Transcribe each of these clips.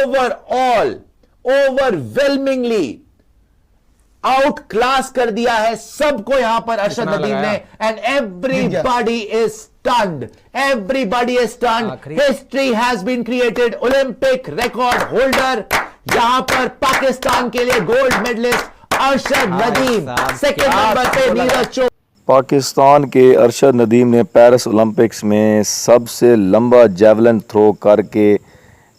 Overall overwhelmingly outclass कर दिया है सबको यहां पर अरशद नदीम ने, and everybody is stunned, everybody is stunned. History has been created. Olympic record holder यहां पर पाकिस्तान के लिए gold medallist Arshad Nadeem, second number पे नीरज चोपड़ा। पाकिस्तान के अरशद नदीम ने पेरिस ओलंपिक्स में सबसे लंबा जेवलिन थ्रो करके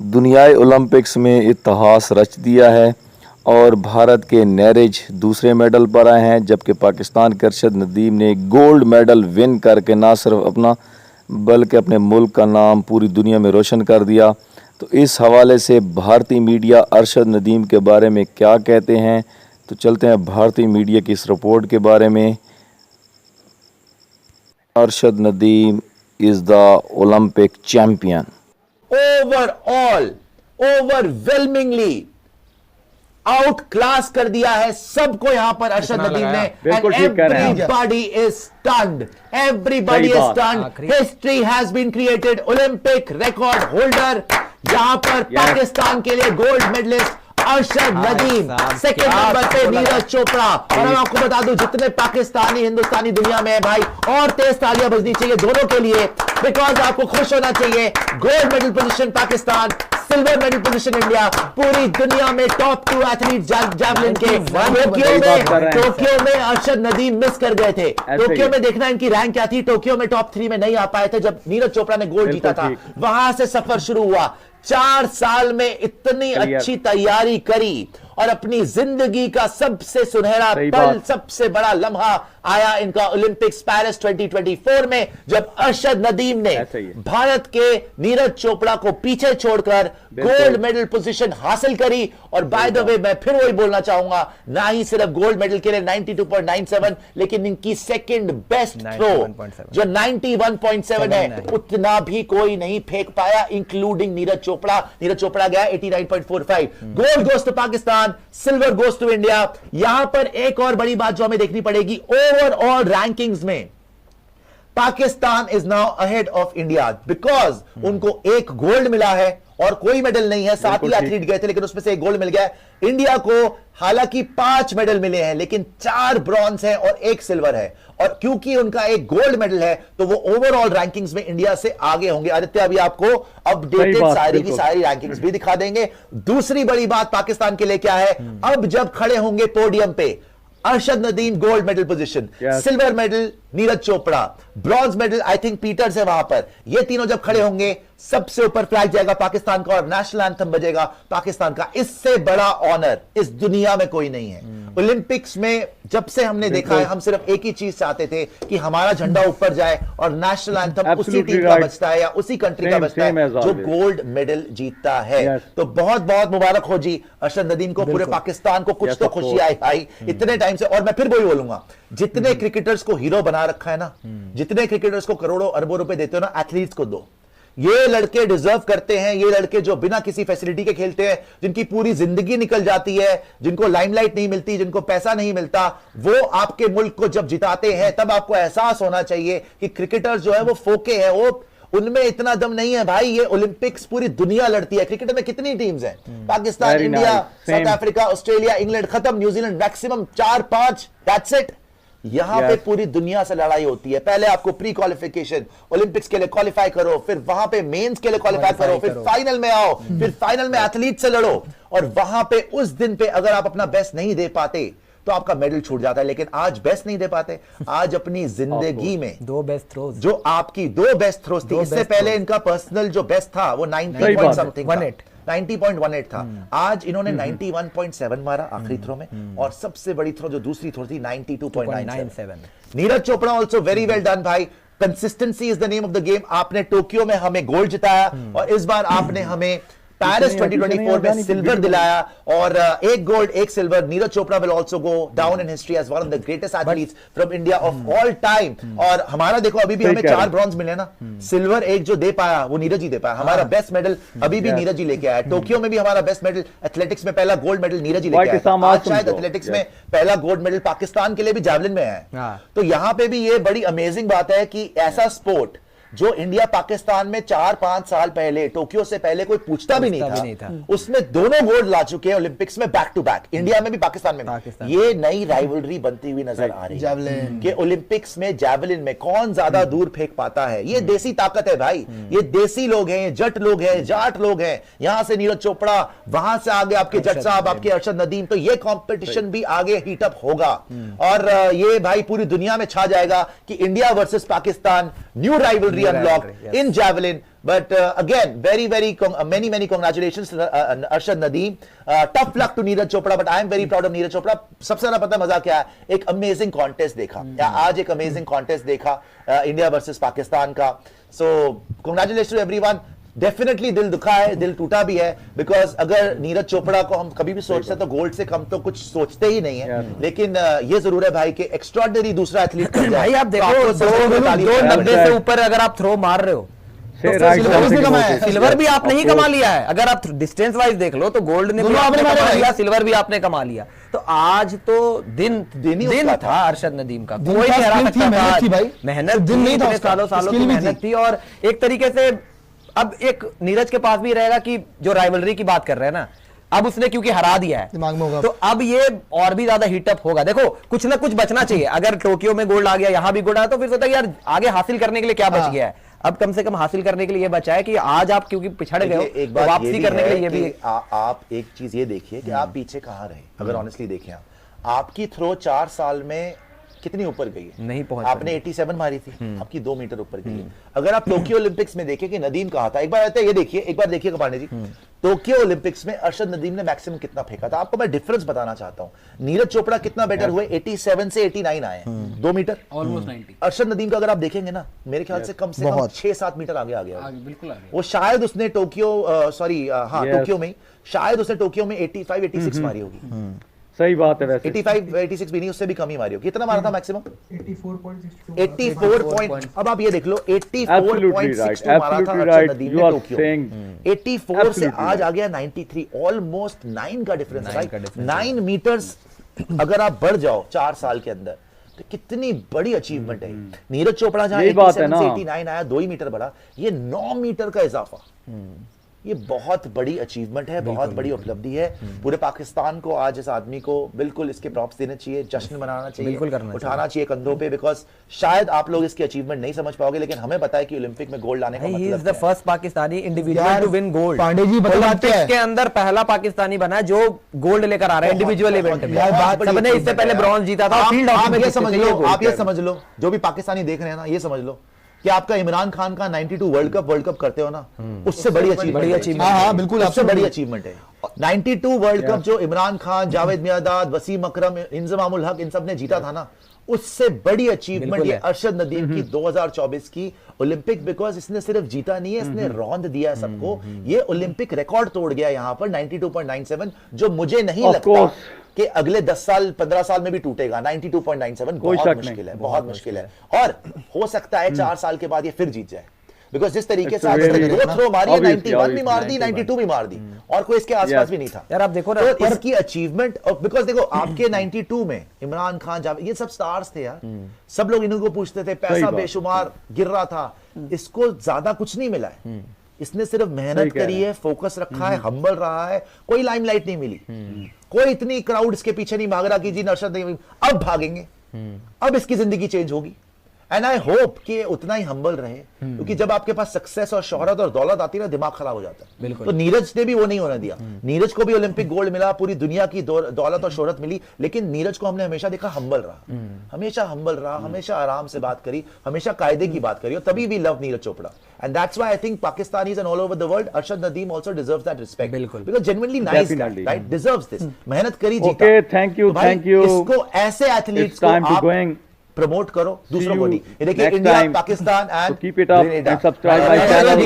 दुनियाई ओलंपिक्स में इतिहास रच दिया है और भारत के नीरज दूसरे मेडल पर आए हैं, जबकि पाकिस्तान के अरशद नदीम ने गोल्ड मेडल विन करके ना सिर्फ अपना बल्कि अपने मुल्क का नाम पूरी दुनिया में रोशन कर दिया। तो इस हवाले से भारतीय मीडिया अरशद नदीम के बारे में क्या कहते हैं, तो चलते हैं भारतीय मीडिया की इस रिपोर्ट के बारे में। Arshad Nadeem is the Olympic champion. Overall overwhelmingly outclass कर दिया है सबको यहां पर अरशद नदीम ने, and everybody is stunned, everybody is stunned. History has been created. Olympic record holder यहां पर पाकिस्तान के लिए gold medallist Arshad Nadeem, second number पे नीरज चोपड़ा। और मैं आपको बता दूं जितने पाकिस्तानी हिंदुस्तानी दुनिया में है भाई, और तेज तालियां बजनी चाहिए दोनों के लिए, बिकॉज आपको खुश होना चाहिए। Gold medal position Pakistan, silver medal position India. पूरी दुनिया में टॉप 2 एथलीट जैवलिन के टोक्यो में अरशद नदीम मिस कर गए थे। टोक्यो में देखना इनकी रैंक क्या थी, टोक्यो में टॉप 3 में नहीं आ पाए थे जब नीरज चोपड़ा ने गोल्ड जीता था। वहां से सफर शुरू हुआ। 4 साल में इतनी अच्छी तैयारी करी और अपनी जिंदगी का सबसे सुनहरा पल, सबसे बड़ा लम्हा आया इनका ओलंपिक्स पेरिस 2024 में, जब अरशद नदीम ने भारत के नीरज चोपड़ा को पीछे छोड़कर गोल्ड मेडल पोजीशन हासिल करी। और बाय द वे मैं फिर वही बोलना चाहूंगा, ना ही सिर्फ गोल्ड मेडल के लिए 92.97, लेकिन इनकी सेकंड बेस्ट थ्रो जो 91.7 है, उतना भी कोई नहीं फेंक पाया, इंक्लूडिंग नीरज चोपड़ा। नीरज चोपड़ा गया 89.45। Gold goes to Pakistan, silver goes to India. यहां पर एक और बड़ी बात जो हमें देखनी पड़ेगी, ओवरऑल रैंकिंग्स में Pakistan is now ahead of India, because उनको एक गोल्ड मिला है और कोई मेडल नहीं है। 7 ही एथलीट गए थे लेकिन उसमें से एक गोल्ड मिल गया है। इंडिया को हालांकि 5 मेडल मिले हैं लेकिन 4 ब्रॉन्ज हैं और 1 सिल्वर है, और क्योंकि उनका एक गोल्ड मेडल है तो वो ओवरऑल रैंकिंग्स में इंडिया से आगे होंगे। आदित्य अभी आपको अपडेटेड सारी की सारी रैंकिंग्स भी दिखा देंगे। दूसरी बड़ी बात पाकिस्तान के लिए क्या है, अब जब खड़े होंगे पोडियम पे Arshad Nadeem gold medal position, silver medal Neeraj Chopra, bronze medal I think Peters है वहां पर, ये तीनों जब खड़े होंगे सबसे ऊपर फ्लैग जाएगा पाकिस्तान का और नेशनल एंथम बजेगा पाकिस्तान का। इससे बड़ा ऑनर इस दुनिया में कोई नहीं है। ओलंपिक्स में जब से हमने देखा है, हम सिर्फ एक ही चीज चाहते थे कि हमारा झंडा ऊपर जाए और नेशनल एंथम उसी टीम का बजता है या उसी कंट्री का बजता है जो गोल्ड मेडल जीतता है। तो बहुत बहुत मुबारक हो जी अरशद नदीम को, पूरे पाकिस्तान को कुछ तो खुशी आई भाई इतने टाइम से। और मैं फिर वही बोलूंगा, जितने क्रिकेटर्स को हीरो बना रखा है ना, जितने क्रिकेटर्स को करोड़ों अरबों रुपए देते हो ना, एथलीट्स को दो। ये लड़के डिजर्व करते हैं। ये लड़के जो बिना किसी फैसिलिटी के खेलते हैं, जिनकी पूरी जिंदगी निकल जाती है, जिनको लाइमलाइट नहीं मिलती, जिनको पैसा नहीं मिलता, वो आपके मुल्क को जब जिताते हैं तब आपको एहसास होना चाहिए कि क्रिकेटर्स जो है वो फोके हैं, वो उनमें इतना दम नहीं है भाई। ये ओलंपिक्स पूरी दुनिया लड़ती है। क्रिकेट में कितनी टीम्स हैं? Pakistan, India, South Africa, Australia, England, खत्म। New Zealand maximum 4-5, that's it. यहां पे पूरी दुनिया से लड़ाई होती है। पहले आपको प्री क्वालिफिकेशन ओलंपिक्स के लिए क्वालिफाई करो, फिर वहां पे मेंस के लिए क्वालिफाई करो, फिर फाइनल में आओ, फिर फाइनल में एथलीट से लड़ो। और वहां पे उस दिन पे अगर आप अपना बेस्ट नहीं दे पाते तो आपका मेडल छूट जाता है। लेकिन आज बेस्ट नहीं दे पाते, आज अपनी जिंदगी में 2 बेस्ट थ्रोज, जो आपकी 2 बेस्ट थ्रोज थी, इससे पहले इनका पर्सनल जो बेस्ट था वो 90 पॉइंट समथिंग 90.18 था। आज इन्होंने 91.7 मारा आखिरी थ्रो में, और सबसे बड़ी थ्रो जो दूसरी थ्रो थी 92.97। Neeraj Chopra also very well done भाई। Consistency is the name of the game. आपने टोक्यो में हमें गोल्ड जिताया और इस बार आपने हमें पेरिस 2024 में सिल्वर दिलाया, और 1 gold 1 silver. Neeraj Chopra will also go down in history as one of the greatest athletes from India of all time. और हमारा देखो अभी भी हमें 4 ब्रॉन्ज मिले ना, सिल्वर 1 जो दे पाया वो नीरज ही दे पाया। हमारा बेस्ट मेडल अभी भी नीरज ही लेके आया। टोक्यो में भी हमारा बेस्ट मेडल एथलेटिक्स में पहला गोल्ड मेडल नीरज ही लेके आया। आज शायद एथलेटिक्स में पहला गोल्ड मेडल पाकिस्तान के लिए भी जैवलिन में है। तो यहां पे भी ये बड़ी अमेजिंग बात है कि ऐसा स्पोर्ट जो इंडिया पाकिस्तान में 4-5 साल पहले, टोक्यो से पहले कोई पूछता भी नहीं था, उसमें दोनों गोल्ड ला चुके हैं ओलंपिक्स में बैक टू बैक, इंडिया में भी पाकिस्तान में भी। ये नई राइवलरी बनती हुई नजर आ रही है कि ओलंपिक्स में जैवलिन में कौन ज्यादा दूर फेंक पाता है। ये देसी ताकत है भाई, ये देसी लोग हैं, ये जट लोग हैं, जाट लोग हैं। यहां से नीरज चोपड़ा, वहां से आगे आपके जट साहब, आपके अरशद नदीम, तो ये कंपटीशन भी आगे हीटअप होगा और ये भाई पूरी दुनिया में छा जाएगा कि India versus Pakistan, new rivalry unlocked in javelin. But again, many congratulations to Arshad Nadeem. Tough luck to Neeraj Chopra, but I am very proud of Neeraj Chopra. सबसे ज्यादा पता मजा क्या है, एक अमेजिंग कॉन्टेस्ट देखा, आज एक अमेजिंग कॉन्टेस्ट देखा इंडिया वर्सेस पाकिस्तान का। सो कांग्रेचुलेशन टू एवरीवन। डेफिनेटली दिल दुखा है, दिल टूटा भी है, बिकॉज अगर नीरज चोपड़ा को हम कभी भी सोचते तो गोल्ड से कम तो कुछ सोचते ही नहीं है, लेकिन ये जरूर है भाई कि एक्स्ट्राऑर्डिनरी दूसरा एथलीट भाई आप देखो 290 से ऊपर अगर आप थ्रो मार रहे हो तो सिल्वर भी आपने ही कमा लिया है। अगर आप डिस्टेंस वाइज देख लो तो गोल्ड ने भी आपने कमा लिया, सिल्वर भी आपने कमा लिया। तो आज तो दिन था अरशद नदीम का, कोई नहीं हरा सकता था। मेहनत दिन नहीं था, सालों की मेहनत थी। और एक तरीके से अब एक नीरज के पास भी रहेगा कि जो राइवलरी की बात कर रहे हैं ना, अब उसने क्योंकि हरा दिया है दिमाग में होगा, तो अब ये और भी ज्यादा हीटअप होगा। देखो कुछ ना कुछ बचना चाहिए। अगर टोक्यो में गोल्ड आ गया, यहां भी गोल्ड आया, तो फिर सोचा यार आगे हासिल करने के लिए क्या बच गया है। अब कम से कम हासिल करने के लिए ये बचा है कि आज आप क्योंकि पिछड़ गए हो, एक बार वापसी करने के लिए ये भी आप एक चीज ये देखिए कि आप पीछे कहां रहे। अगर ऑनेस्टली देखें, आपकी थ्रो 4 साल में कितनी ऊपर गई है, नहीं पहुंच, आपने 87 मारी थी, आपकी 2 मीटर ऊपर गई है। अगर आप टोक्यो ओलंपिक्स में देखें कि नदीम कहा था, एक बार आते ये देखिए, एक बार देखिए पांडे जी, टोक्यो ओलंपिक्स में अरशद नदीम ने मैक्सिमम कितना फेंका था। आपको मैं डिफरेंस बताना चाहता हूं। नीरज चोपड़ा कितना बेटर हुए, 87 से 89 आए, 2 मीटर ऑलमोस्ट 90। अरशद नदीम का अगर आप देखेंगे ना, मेरे ख्याल से कम 6-7 मीटर आगे आ गया, बिल्कुल आगे। वो शायद उसने टोक्यो में शायद उसने टोक्यो में 85-86 मारी होगी। सही बात है वैसे 85-86 भी नहीं, उससे भी कम ही मारी होगी। कितना मारा था मैक्सिमम? 84 अब आप ये देख लो, 84.62 मारा था अरशद नदीम ने टोक्यो। 84 से आज आ गया 93, ऑलमोस्ट 9 का डिफरेंस है। 9 मीटर्स अगर आप बढ़ जाओ 4 साल के अंदर, तो कितनी बड़ी अचीवमेंट है। नीरज चोपड़ा जहां 87 से 89 आया, 2 ही मीटर बढ़ा, ये 9 मीटर का इजाफा, ये बहुत बड़ी अचीवमेंट है, बहुत बड़ी उपलब्धि है। पूरे पाकिस्तान को आज इस आदमी को बिल्कुल इसके प्रॉप्स देने चाहिए, जश्न मनाना चाहिए, उठाना चाहिए कंधों पे, बिकॉज शायद आप लोग इसकी अचीवमेंट नहीं समझ पाओगे, लेकिन हमें पता है कि ओलंपिक में गोल्ड लाने का मतलब है। He is the first Pakistani individual to win gold. Pandey ji Olympics के अंदर पहला पाकिस्तानी बना जो गोल्ड लेकर आ रहा है इंडिविजुअल इवेंट में। सबने इससे पहले ब्रॉन्ज जीता था। आप ये समझ लो, जो भी पाकिस्तानी देख रहे हैं ना, ये समझ लो कि आपका इमरान खान का 92 वर्ल्ड कप करते हो ना, उससे बड़ी अचीवमेंट, हाँ बिल्कुल, सबसे बड़ी अचीवमेंट है। 92 वर्ल्ड कप जो इमरान खान, जावेद मियादाद, वसीम अकरम, इंजमामुल हक, इन सब ने जीता था ना, उससे बड़ी अचीवमेंट ये अरशद नदीम की 2024 की ओलंपिक, बिकॉज इसने सिर्फ जीता नहीं है, इसने रौंद दिया है सबको। ये ओलंपिक रिकॉर्ड तोड़ गया यहां पर 92.97, जो मुझे नहीं लगता कि अगले 10 साल 15 साल में भी टूटेगा। 92.97 बहुत मुश्किल है, बहुत मुश्किल है। और हो सकता है 4 साल के बाद ये फिर जीत जाए, बिकॉज जिस तरीके से आज तक 2 थ्रो मारी है, 91 भी मार दी, 92 भी मार दी, और कोई इसके आसपास भी नहीं था। यार आप देखो ना, तो इसकी अचीवमेंट, बिकॉज देखो आपके 92 में इमरान खान, जावेद, ये सब स्टार्स थे यार, सब लोग इनको पूछते थे, पैसा बेशुमार गिर रहा था, इसको ज्यादा कुछ नहीं मिला है। इसने सिर्फ मेहनत करी है, फोकस रखा है, हम्बल रहा है, कोई लाइमलाइट नहीं मिली, कोई इतनी क्राउड इसके पीछे नहीं भाग रहा कि जी नरशद नदीम अब भागेंगे, अब इसकी जिंदगी चेंज होगी। एंड आई होप कि उतना ही हम्बल रहे, क्योंकि जब आपके पास सक्सेस और शोहरत और दौलत आती है ना, दिमाग खराब हो जाता है। तो नीरज ने भी वो नहीं होने दिया। नीरज को भी ओलंपिक गोल्ड मिला, पूरी दुनिया की दौलत और शोहरत मिली, लेकिन नीरज को हमने हमेशा देखा हम्बल रहा, हमेशा हम्बल रहा, हमेशा आराम से बात करी, हमेशा कायदे की बात करी, और तभी we love Neeraj Chopra. And that's why I think Pakistanis and all over the world, Arshad Nadeem also deserves that respect, because genuinely nice guy, right, deserves this. मेहनत करी, जीता। Okay, thank you, thank you. इसको ऐसे एथलीट्स को आप प्रमोट करो, दूसरों को नहीं। ये देखिए, India, Pakistan and keep it up and subscribe my channel.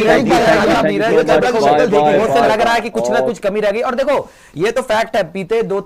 लग रहा है कि कुछ ना कुछ कमी रह गई। और देखो ये तो फैक्ट है, बीते 2